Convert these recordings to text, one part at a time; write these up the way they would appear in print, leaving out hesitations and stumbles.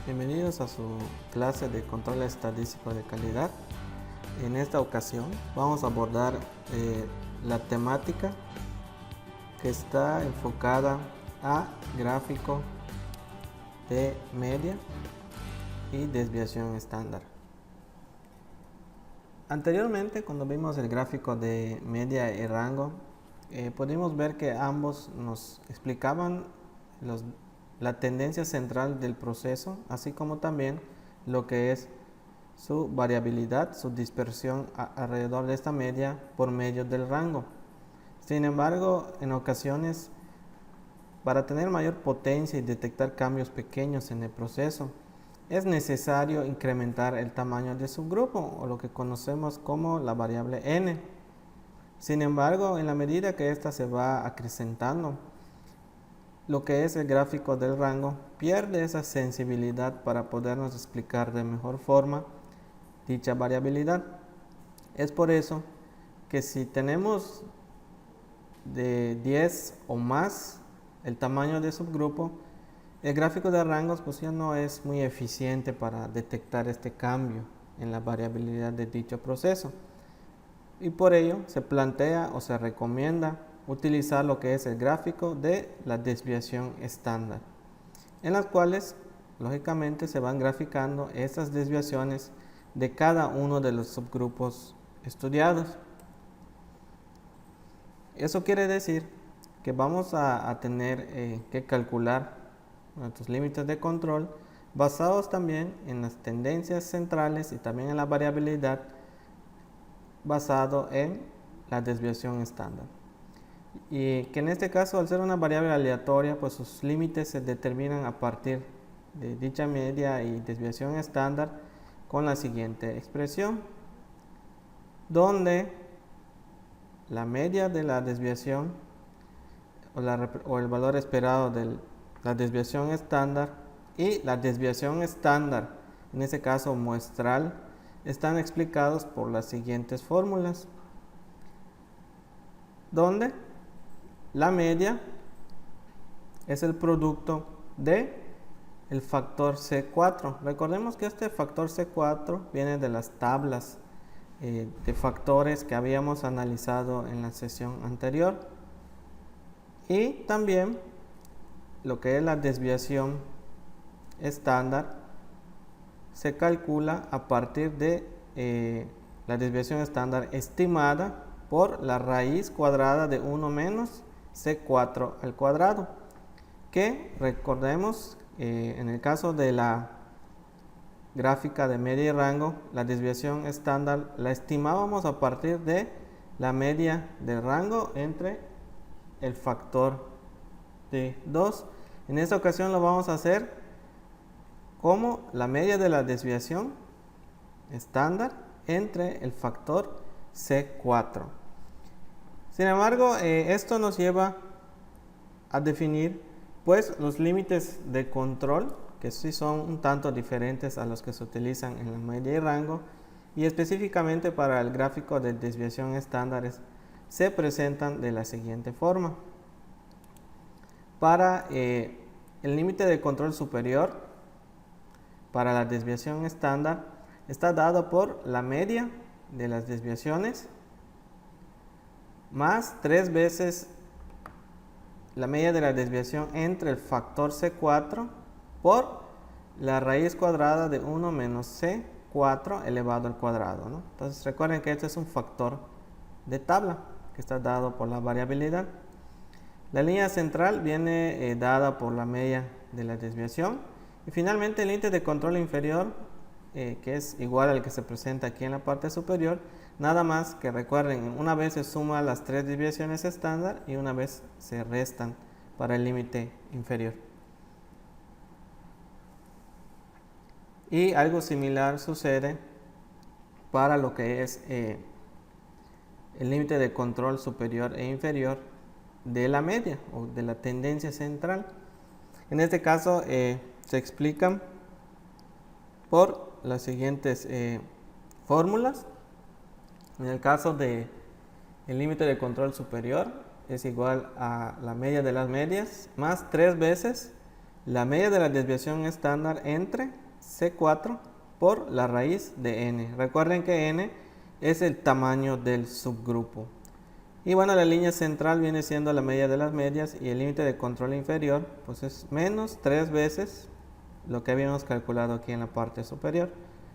Bienvenidos a su clase de control estadístico de calidad. En esta ocasión vamos a abordar la temática que está enfocada a gráfico de media y desviación estándar. Anteriormente, cuando vimos el gráfico de media y rango, pudimos ver que ambos nos explicaban la tendencia central del proceso, así como también lo que es su variabilidad, su dispersión alrededor de esta media por medio del rango. Sin embargo, en ocasiones, para tener mayor potencia y detectar cambios pequeños en el proceso, es necesario incrementar el tamaño de subgrupo, o lo que conocemos como la variable n. Sin embargo, en la medida que ésta se va acrecentando, lo que es el gráfico del rango pierde esa sensibilidad para podernos explicar de mejor forma dicha variabilidad. Es por eso que si tenemos de 10 o más el tamaño de subgrupo, el gráfico de rangos pues ya no es muy eficiente para detectar este cambio en la variabilidad de dicho proceso, y por ello se plantea o se recomienda utilizar lo que es el gráfico de la desviación estándar, en las cuales lógicamente se van graficando estas desviaciones de cada uno de los subgrupos estudiados. Eso quiere decir que vamos a tener que calcular nuestros límites de control basados también en las tendencias centrales y también en la variabilidad basado en la desviación estándar. Y que en este caso, al ser una variable aleatoria, pues sus límites se determinan a partir de dicha media y desviación estándar con la siguiente expresión, donde la media de la desviación o el valor esperado de la desviación estándar y la desviación estándar, en este caso muestral, están explicados por las siguientes fórmulas, donde la media es el producto de el factor C4. Recordemos que este factor C4 viene de las tablas de factores que habíamos analizado en la sesión anterior. Y también lo que es la desviación estándar se calcula a partir de la desviación estándar estimada por la raíz cuadrada de 1 menos C4 al cuadrado, que recordemos en el caso de la gráfica de media y rango, la desviación estándar la estimábamos a partir de la media del rango entre el factor de 2. En esta ocasión lo vamos a hacer como la media de la desviación estándar entre el factor C4. Sin embargo, esto nos lleva a definir pues los límites de control, que sí son un tanto diferentes a los que se utilizan en la media y rango, y específicamente para el gráfico de desviación estándares se presentan de la siguiente forma. Para el límite de control superior, para la desviación estándar, está dado por la media de las desviaciones más 3 veces la media de la desviación entre el factor C4 por la raíz cuadrada de 1 menos C4 elevado al cuadrado, ¿no? Entonces recuerden que este es un factor de tabla que está dado por la variabilidad. La línea central viene dada por la media de la desviación. Y finalmente el límite de control inferior, que es igual al que se presenta aquí en la parte superior, nada más que recuerden, una vez se suma las 3 desviaciones estándar y una vez se restan para el límite inferior. Y algo similar sucede para lo que es el límite de control superior e inferior de la media o de la tendencia central. En este caso se explican por las siguientes fórmulas. En el caso de el límite de control superior es igual a la media de las medias más 3 veces la media de la desviación estándar entre C4 por la raíz de n. Recuerden que n es el tamaño del subgrupo. Y bueno, la línea central viene siendo la media de las medias y el límite de control inferior pues es menos 3 veces lo que habíamos calculado aquí en la parte superior.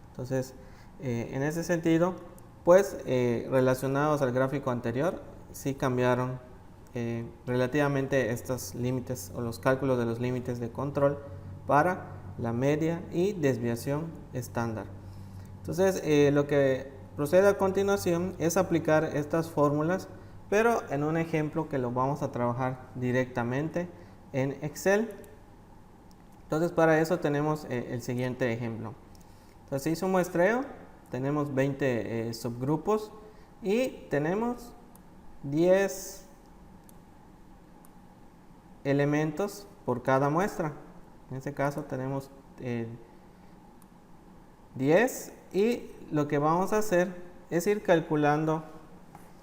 Entonces, en ese sentido, pues relacionados al gráfico anterior, sí cambiaron relativamente estos límites o los cálculos de los límites de control para la media y desviación estándar. Entonces, lo que procede a continuación es aplicar estas fórmulas, pero en un ejemplo que lo vamos a trabajar directamente en Excel. Entonces, para eso tenemos el siguiente ejemplo. Entonces, se hizo un muestreo, tenemos 20 subgrupos y tenemos 10 elementos por cada muestra. En este caso tenemos 10 y lo que vamos a hacer es ir calculando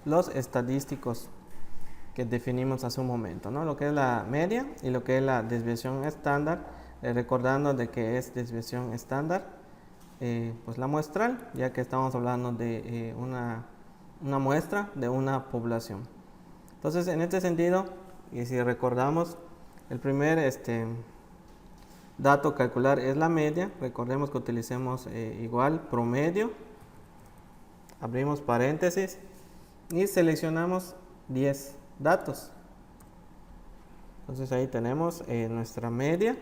los estadísticos que definimos hace un momento, ¿no? Lo que es la media y lo que es la desviación estándar, recordando de que es desviación estándar, pues la muestral, ya que estamos hablando de una muestra de una población. Entonces, en este sentido, y si recordamos, el primer dato a calcular es la media. Recordemos que utilicemos igual promedio, abrimos paréntesis y seleccionamos 10 datos. Entonces ahí tenemos nuestra media.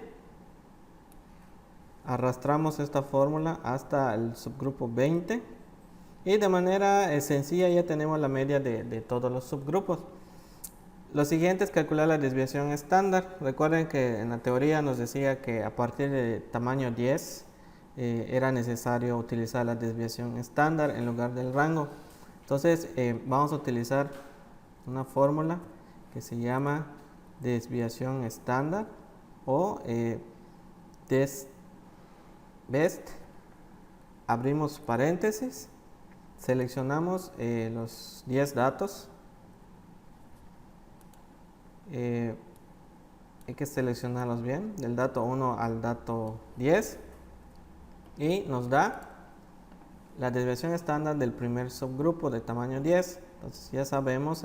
Arrastramos esta fórmula hasta el subgrupo 20 y de manera sencilla ya tenemos la media de todos los subgrupos. Lo siguiente es calcular la desviación estándar. Recuerden que en la teoría nos decía que a partir de tamaño 10 era necesario utilizar la desviación estándar en lugar del rango. Entonces vamos a utilizar una fórmula que se llama desviación estándar o best. Abrimos paréntesis, seleccionamos los 10 datos. Hay que seleccionarlos bien, del dato 1 al dato 10, y nos da la desviación estándar del primer subgrupo de tamaño 10. Entonces ya sabemos,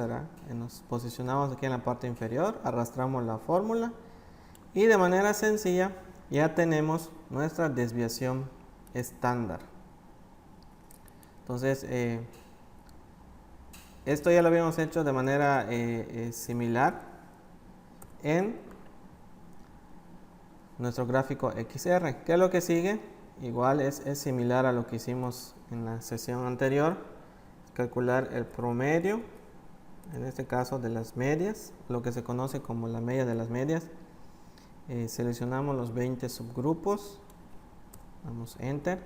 nos posicionamos aquí en la parte inferior, arrastramos la fórmula y de manera sencilla ya tenemos nuestra desviación estándar. Entonces esto ya lo habíamos hecho de manera similar en nuestro gráfico XR. ¿Qué es lo que sigue? Igual es similar a lo que hicimos en la sesión anterior. Calcular el promedio, en este caso de las medias, lo que se conoce como la media de las medias. Seleccionamos los 20 subgrupos, damos enter,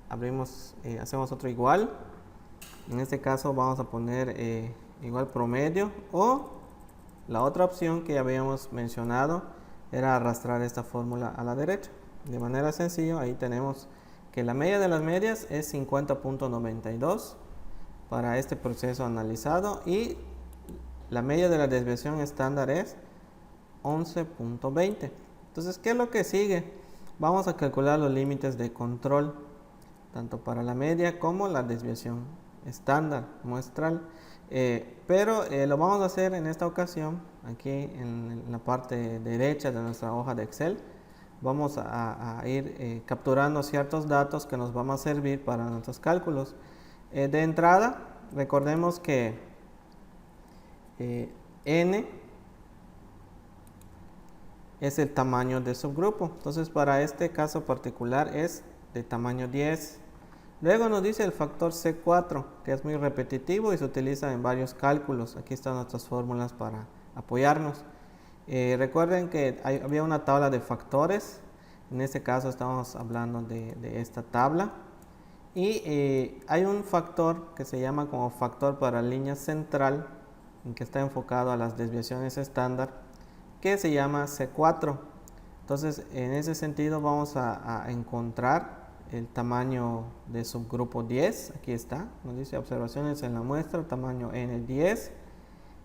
abrimos, hacemos otro igual. En este caso vamos a poner igual promedio, o la otra opción que ya habíamos mencionado era arrastrar esta fórmula a la derecha. De manera sencilla, ahí tenemos que la media de las medias es 50.92 para este proceso analizado y la media de la desviación estándar es 11.20. Entonces, ¿qué es lo que sigue? Vamos a calcular los límites de control, tanto para la media como la desviación estándar muestral. Pero lo vamos a hacer en esta ocasión aquí en la parte derecha de nuestra hoja de Excel. Vamos a ir capturando ciertos datos que nos van a servir para nuestros cálculos. De entrada, recordemos que n es el tamaño del subgrupo. Entonces, para este caso particular es de tamaño 10. Luego nos dice el factor C4, que es muy repetitivo y se utiliza en varios cálculos. Aquí están nuestras fórmulas para apoyarnos. Recuerden que había una tabla de factores. En este caso estamos hablando de esta tabla. Y hay un factor que se llama como factor para línea central, en que está enfocado a las desviaciones estándar, que se llama C4. Entonces, en ese sentido vamos a encontrar el tamaño de subgrupo 10. Aquí está, nos dice observaciones en la muestra, tamaño N10.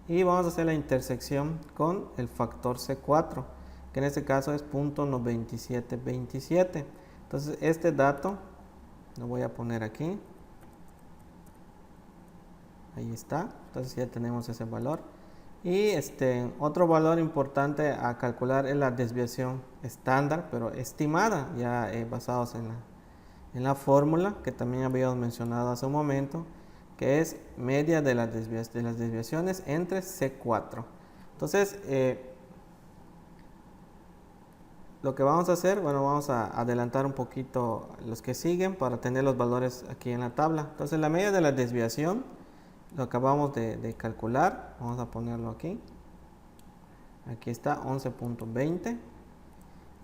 Y vamos a hacer la intersección con el factor C4. que en este caso es 0.9727. Entonces este dato lo voy a poner aquí. Ahí está. Entonces ya tenemos ese valor. Y otro valor importante a calcular es la desviación estándar, pero estimada, ya basados en la fórmula que también habíamos mencionado hace un momento, que es media de las desviaciones entre C4. Entonces, lo que vamos a hacer, bueno, vamos a adelantar un poquito los que siguen para tener los valores aquí en la tabla. Entonces, la media de la desviación lo acabamos de calcular. Vamos a ponerlo aquí. Aquí está 11.20.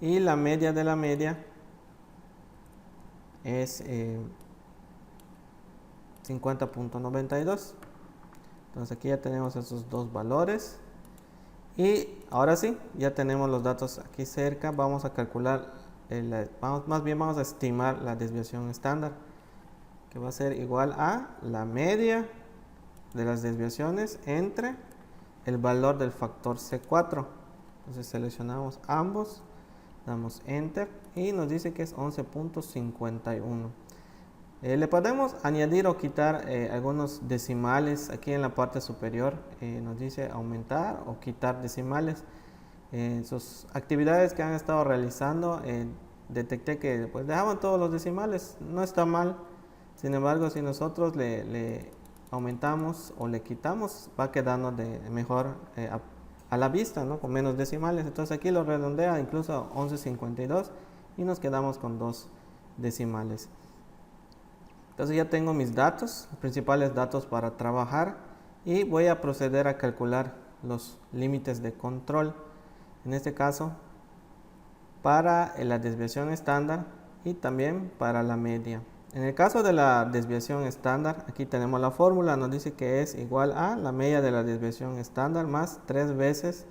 Y la media de la media es 50.92. Entonces aquí ya tenemos esos dos valores. Y ahora sí, ya tenemos los datos aquí cerca. Vamos a calcular, vamos a estimar la desviación estándar, que va a ser igual a la media de las desviaciones entre el valor del factor C4. Entonces seleccionamos ambos, damos enter y nos dice que es 11.51. Le podemos añadir o quitar algunos decimales aquí en la parte superior. Nos dice aumentar o quitar decimales. En sus actividades que han estado realizando, detecté que pues dejaban todos los decimales. No está mal. Sin embargo, si nosotros le aumentamos o le quitamos, va quedando de mejor a la vista, ¿no? Con menos decimales. Entonces aquí lo redondea incluso a 11.52 y nos quedamos con 2 decimales. Entonces ya tengo mis datos, los principales datos para trabajar, y voy a proceder a calcular los límites de control. En este caso, para la desviación estándar y también para la media. En el caso de la desviación estándar, aquí tenemos la fórmula, nos dice que es igual a la media de la desviación estándar más 3 veces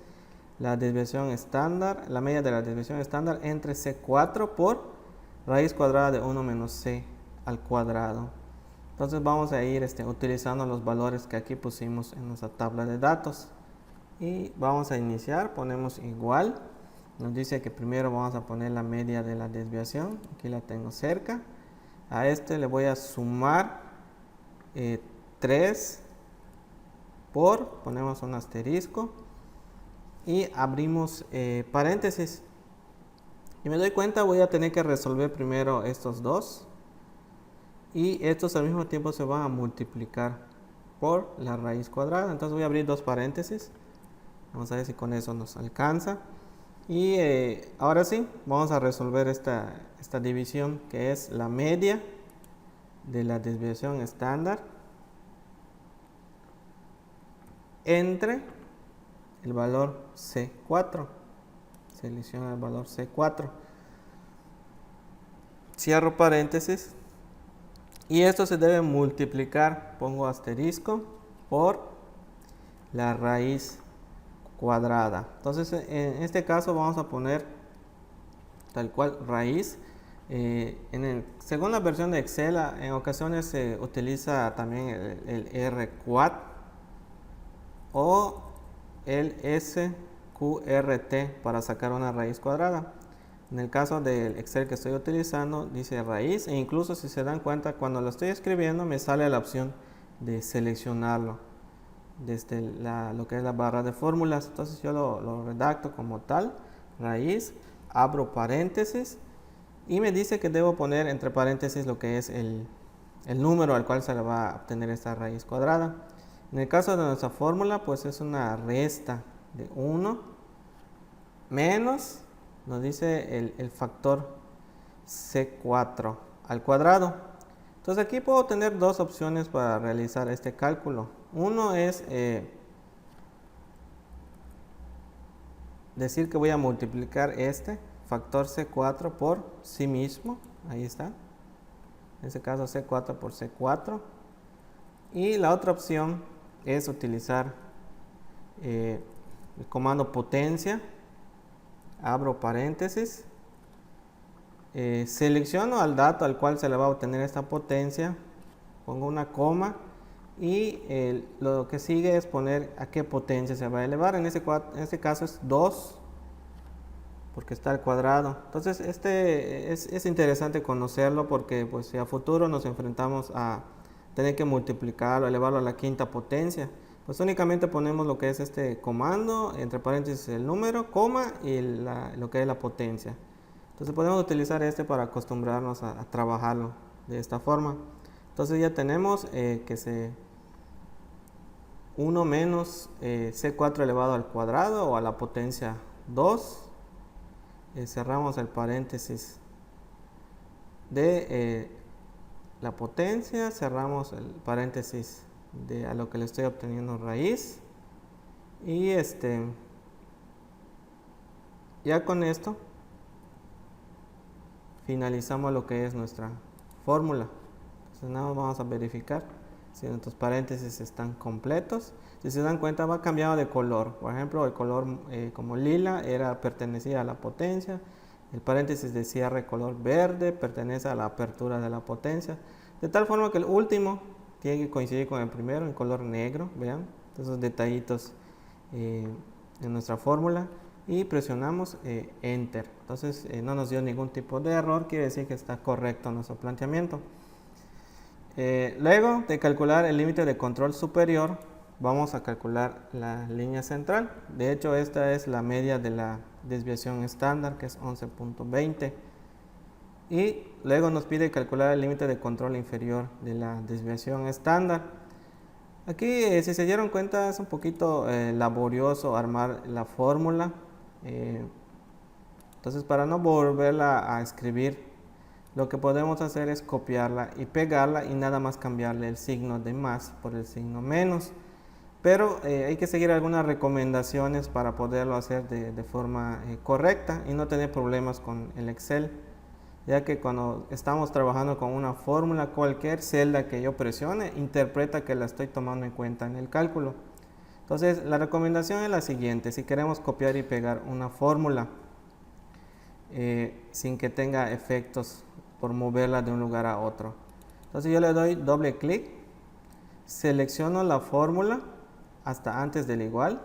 la desviación estándar, la media de la desviación estándar entre C4 por raíz cuadrada de 1 menos C al cuadrado. Entonces vamos a ir utilizando los valores que aquí pusimos en nuestra tabla de datos. Y vamos a iniciar, ponemos igual. Nos dice que primero vamos a poner la media de la desviación, aquí la tengo cerca. A le voy a sumar 3 ponemos un asterisco y abrimos paréntesis. Y me doy cuenta, voy a tener que resolver primero estos dos. Y estos al mismo tiempo se van a multiplicar por la raíz cuadrada. Entonces voy a abrir dos paréntesis. Vamos a ver si con eso nos alcanza. Y ahora sí, vamos a resolver esta división, que es la media de la desviación estándar entre el valor C4. Selecciona el valor C4. Cierro paréntesis. Y esto se debe multiplicar, pongo asterisco, por la raíz cuadrada. Entonces, en este caso vamos a poner tal cual raíz. Según la versión de Excel, en ocasiones se utiliza también el RQuad o el SQRT para sacar una raíz cuadrada. En el caso del Excel que estoy utilizando, dice raíz, e incluso si se dan cuenta, cuando lo estoy escribiendo me sale la opción de seleccionarlo desde lo que es la barra de fórmulas. Entonces yo lo redacto como tal, raíz, abro paréntesis y me dice que debo poner entre paréntesis lo que es el número al cual se le va a obtener esta raíz cuadrada. En el caso de nuestra fórmula, pues es una resta de 1 menos, nos dice el factor C4 al cuadrado. Entonces aquí puedo tener dos opciones para realizar este cálculo. Uno es decir que voy a multiplicar este factor C4 por sí mismo. Ahí está. En este caso C4 por C4. Y la otra opción es utilizar el comando potencia. Abro paréntesis. Selecciono al dato al cual se le va a obtener esta potencia. Pongo una coma. Y lo que sigue es poner a qué potencia se va a elevar. En este caso es 2 porque está al cuadrado. Entonces este es interesante conocerlo porque pues si a futuro nos enfrentamos a tener que multiplicarlo, elevarlo a la quinta potencia, pues únicamente ponemos lo que es este comando, entre paréntesis el número, coma y lo que es la potencia. Entonces podemos utilizar este para acostumbrarnos a trabajarlo de esta forma. Entonces ya tenemos que 1 menos C4 elevado al cuadrado o a la potencia 2. Cerramos el paréntesis de la potencia, cerramos el paréntesis de a lo que le estoy obteniendo raíz y ya con esto finalizamos lo que es nuestra fórmula. Entonces nada más vamos a verificar si nuestros paréntesis están completos. Si se dan cuenta va cambiando de color. Por ejemplo, el color como lila pertenecía a la potencia. El paréntesis de cierre color verde pertenece a la apertura de la potencia. De tal forma que el último tiene que coincidir con el primero en color negro. Vean esos detallitos en nuestra fórmula. Y presionamos Enter. Entonces no nos dio ningún tipo de error. Quiere decir que está correcto nuestro planteamiento. Luego de calcular el límite de control superior, vamos a calcular la línea central. De hecho, esta es la media de la desviación estándar, que es 11.20. Y luego nos pide calcular el límite de control inferior de la desviación estándar. Aquí, si se dieron cuenta, es un poquito laborioso armar la fórmula. Entonces, para no volverla a escribir, lo que podemos hacer es copiarla y pegarla y nada más cambiarle el signo de más por el signo menos. Pero hay que seguir algunas recomendaciones para poderlo hacer de forma correcta y no tener problemas con el Excel, ya que cuando estamos trabajando con una fórmula, cualquier celda que yo presione interpreta que la estoy tomando en cuenta en el cálculo. Entonces la recomendación es la siguiente: si queremos copiar y pegar una fórmula sin que tenga efectos por moverla de un lugar a otro, entonces yo le doy doble clic, selecciono la fórmula hasta antes del igual,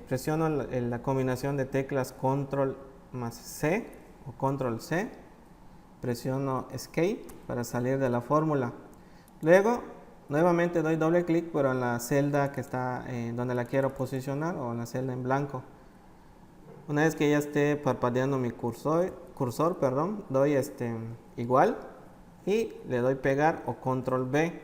presiono la combinación de teclas control más C o control C, presiono escape para salir de la fórmula, luego nuevamente doy doble clic pero en la celda que está donde la quiero posicionar o en la celda en blanco. Una vez que ya esté parpadeando mi cursor, doy igual y le doy pegar o control B.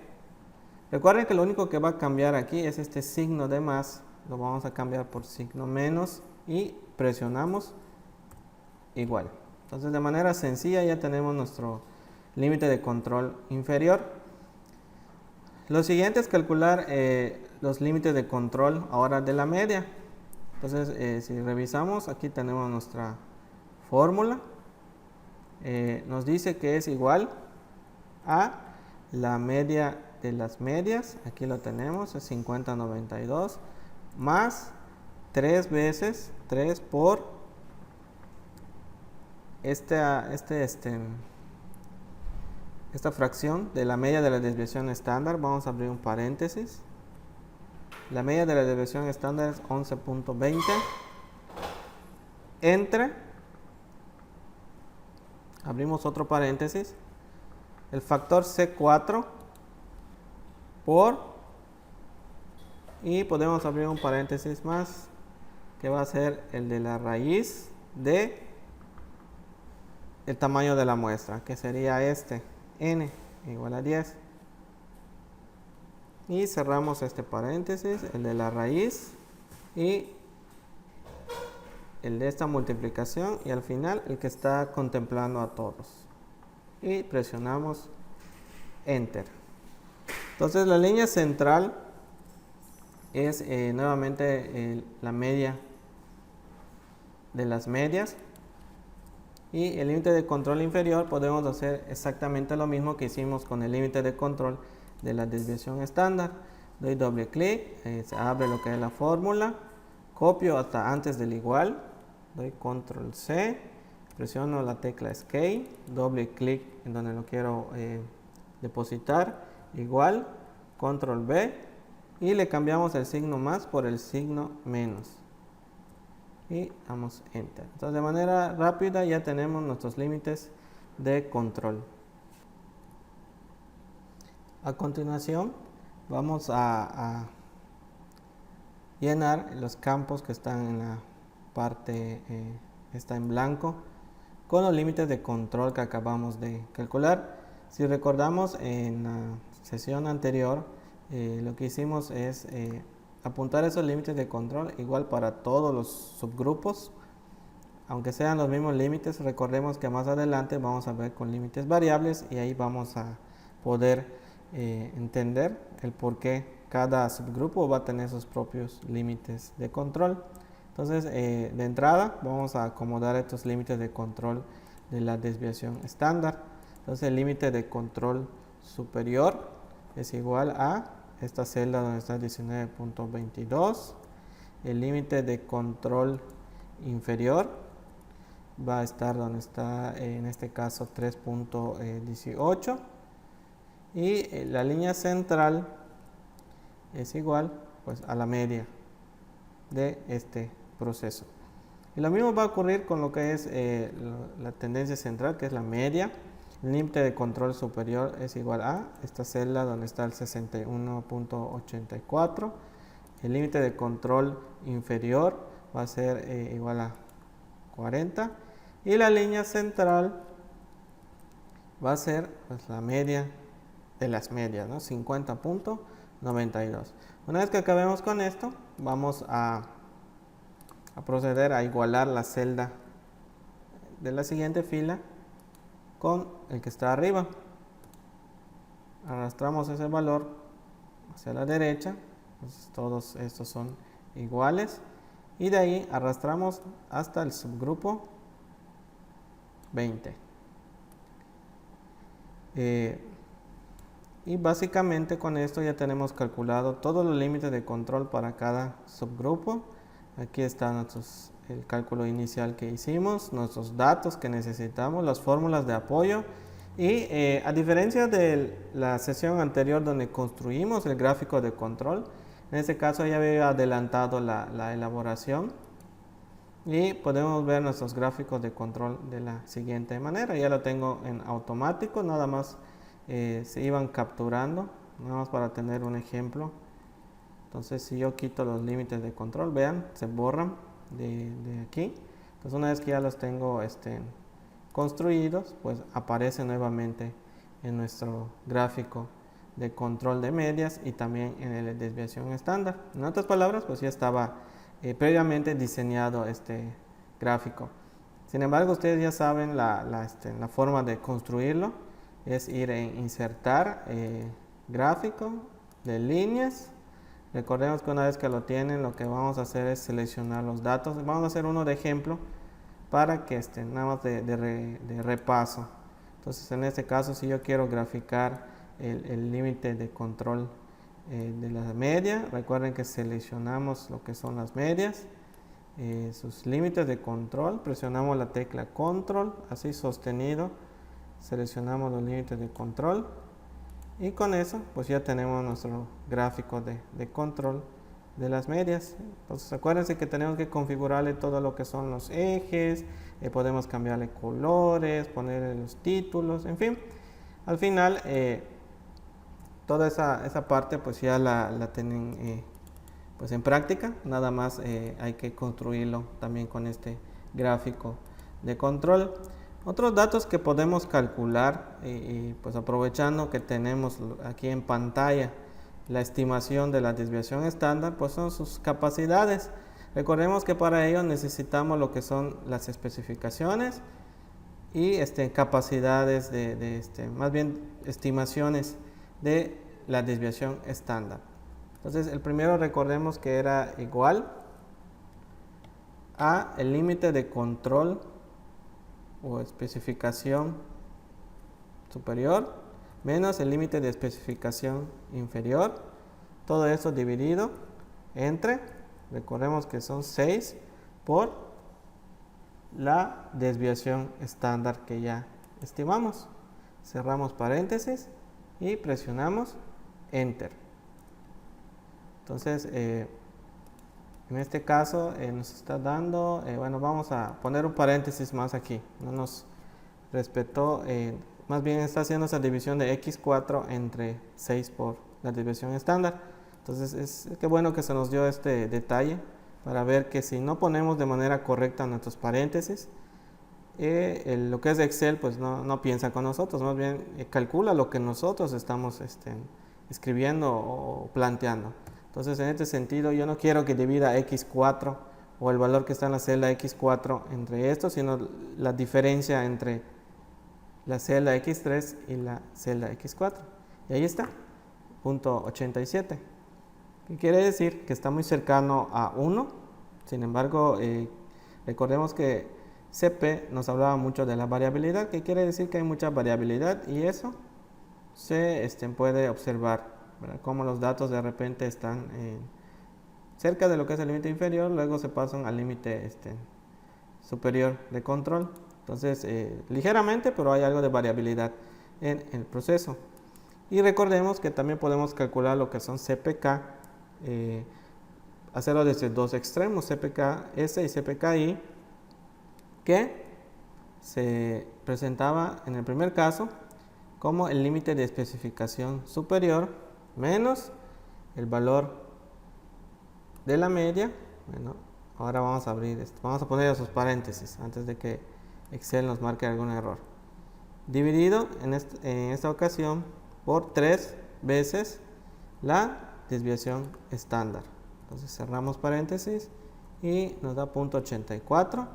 Recuerden que lo único que va a cambiar aquí es este signo de más, lo vamos a cambiar por signo menos y presionamos igual. Entonces de manera sencilla ya tenemos nuestro límite de control inferior. Lo siguiente es calcular los límites de control ahora de la media. Entonces si revisamos, aquí tenemos nuestra fórmula. Nos dice que es igual a la media de las medias, aquí lo tenemos, es 50,92 más 3 veces 3 por esta fracción de la media de la desviación estándar. Vamos a abrir un paréntesis. La media de la desviación estándar es 11.20 entre, abrimos otro paréntesis, el factor C4 por, y podemos abrir un paréntesis más que va a ser el de la raíz de el tamaño de la muestra, que sería n igual a 10, y cerramos este paréntesis, el de la raíz y el de esta multiplicación, y al final el que está contemplando a todos, y presionamos Enter. Entonces la línea central es nuevamente la media de las medias, y el límite de control inferior podemos hacer exactamente lo mismo que hicimos con el límite de control de la desviación estándar. Doy doble clic, se abre lo que es la fórmula, copio hasta antes del igual, doy control C, presiono la tecla escape, doble clic en donde lo quiero depositar, igual, control B, y le cambiamos el signo más por el signo menos. y damos enter. Entonces de manera rápida ya tenemos nuestros límites de control. A continuación vamos a llenar los campos que están en la parte está en blanco con los límites de control que acabamos de calcular. Si recordamos, en la sesión anterior lo que hicimos es apuntar esos límites de control igual para todos los subgrupos, aunque sean los mismos límites. Recordemos que más adelante vamos a ver con límites variables y ahí vamos a poder entender el por qué cada subgrupo va a tener sus propios límites de control. Entonces, de entrada vamos a acomodar estos límites de control de la desviación estándar. Entonces, el límite de control superior es igual a esta celda donde está 19.22. El límite de control inferior va a estar donde está, en este caso, 3.18. Y la línea central es igual pues a la media de este proceso. Y lo mismo va a ocurrir con lo que es la tendencia central, que es la media. El límite de control superior es igual a esta celda donde está el 61.84. El límite de control inferior va a ser igual a 40. Y la línea central va a ser pues, la media de las medias, ¿no? 50.92. Una vez que acabemos con esto, vamos a proceder a igualar la celda de la siguiente fila con el que está arriba. Arrastramos ese valor hacia la derecha, entonces todos estos son iguales, y de ahí arrastramos hasta el subgrupo 20. Y básicamente con esto ya tenemos calculado todos los límites de control para cada subgrupo. Aquí está el cálculo inicial que hicimos, nuestros datos que necesitamos, las fórmulas de apoyo. Y a diferencia de la sesión anterior donde construimos el gráfico de control, en este caso ya había adelantado la elaboración y podemos ver nuestros gráficos de control de la siguiente manera. Ya lo tengo en automático, nada más se iban capturando, nada más para tener un ejemplo. Entonces, si yo quito los límites de control, vean, se borran de aquí. Entonces, una vez que ya los tengo construidos, pues aparece nuevamente en nuestro gráfico de control de medias y también en el de desviación estándar. En otras palabras, pues ya estaba previamente diseñado este gráfico. Sin embargo, ustedes ya saben la forma de construirlo. Es ir a insertar gráfico de líneas. Recordemos que una vez que lo tienen, lo que vamos a hacer es seleccionar los datos. Vamos a hacer uno de ejemplo para que nada más de repaso. Entonces, en este caso, si yo quiero graficar el límite de control de la media, recuerden que seleccionamos lo que son las medias, sus límites de control, presionamos la tecla control, así sostenido, seleccionamos los límites de control. Y con eso, pues ya tenemos nuestro gráfico de control de las medias. Entonces, acuérdense que tenemos que configurarle todo lo que son los ejes, podemos cambiarle colores, ponerle los títulos, en fin. Al final, toda esa parte pues ya la tienen pues en práctica. Nada más hay que construirlo también con este gráfico de control. Otros datos que podemos calcular, pues aprovechando que tenemos aquí en pantalla la estimación de la desviación estándar, pues son sus capacidades. Recordemos que para ello necesitamos lo que son las especificaciones y capacidades más bien estimaciones de la desviación estándar. Entonces, el primero recordemos que era igual a el límite de control o especificación superior menos el límite de especificación inferior, todo eso dividido entre, recordemos que son 6 por la desviación estándar que ya estimamos. Cerramos paréntesis y presionamos enter. Entonces En este caso nos está dando, bueno, vamos a poner un paréntesis más aquí, no nos respetó, más bien está haciendo esa división de x4 entre 6 por la división estándar. Entonces qué bueno que se nos dio este detalle para ver que si no ponemos de manera correcta nuestros paréntesis, lo que es Excel pues no piensa con nosotros, más bien calcula lo que nosotros estamos escribiendo o planteando. Entonces en este sentido yo no quiero que divida x4 o el valor que está en la celda x4 entre esto, sino la diferencia entre la celda x3 y la celda x4. Y ahí está, punto 87. ¿Qué quiere decir? Que está muy cercano a 1. Sin embargo, recordemos que CP nos hablaba mucho de la variabilidad, que quiere decir que hay mucha variabilidad, y eso se puede observar, ¿verdad? Como los datos de repente están cerca de lo que es el límite inferior, luego se pasan al límite superior de control. Entonces, ligeramente, pero hay algo de variabilidad en el proceso. Y recordemos que también podemos calcular lo que son CPK, hacerlo desde dos extremos, CPK-S y CPK-I, que se presentaba en el primer caso como el límite de especificación superior menos el valor de la media. Bueno, ahora vamos a abrir esto, vamos a poner esos paréntesis antes de que Excel nos marque algún error. Dividido en esta ocasión por 3 veces la desviación estándar. Entonces cerramos paréntesis y nos da punto 84.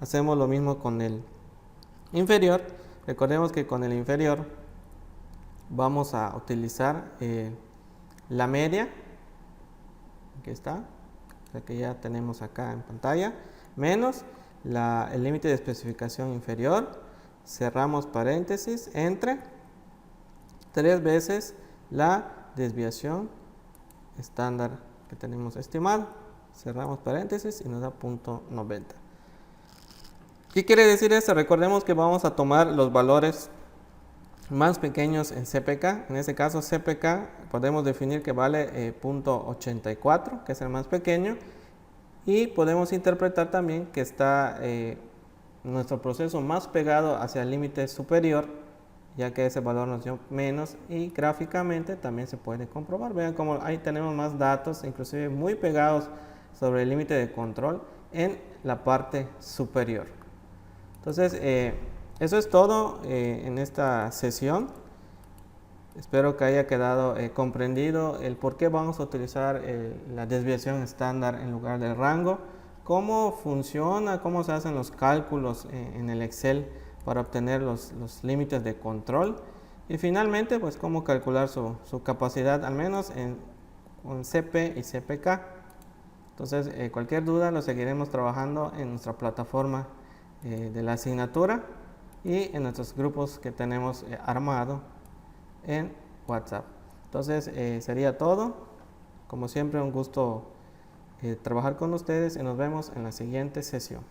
Hacemos lo mismo con el inferior. Recordemos que con el inferior vamos a utilizar la media, aquí está, la que ya tenemos acá en pantalla, menos el límite de especificación inferior. Cerramos paréntesis entre 3 veces la desviación estándar que tenemos estimado. Cerramos paréntesis y nos da punto 90. ¿Qué quiere decir esto? Recordemos que vamos a tomar los valores más pequeños en CPK. En este caso CPK podemos definir que vale punto 84, que es el más pequeño, y podemos interpretar también que está nuestro proceso más pegado hacia el límite superior, ya que ese valor nos dio menos, y gráficamente también se puede comprobar. Vean cómo ahí tenemos más datos, inclusive muy pegados sobre el límite de control en la parte superior. Entonces, eso es todo en esta sesión. Espero que haya quedado comprendido el por qué vamos a utilizar la desviación estándar en lugar del rango, cómo funciona, cómo se hacen los cálculos en el Excel para obtener los límites de control, y finalmente pues cómo calcular su capacidad, al menos en CP y CPK. Entonces, cualquier duda lo seguiremos trabajando en nuestra plataforma de la asignatura y en nuestros grupos que tenemos armado en WhatsApp. Entonces, sería todo. Como siempre, un gusto trabajar con ustedes, y nos vemos en la siguiente sesión.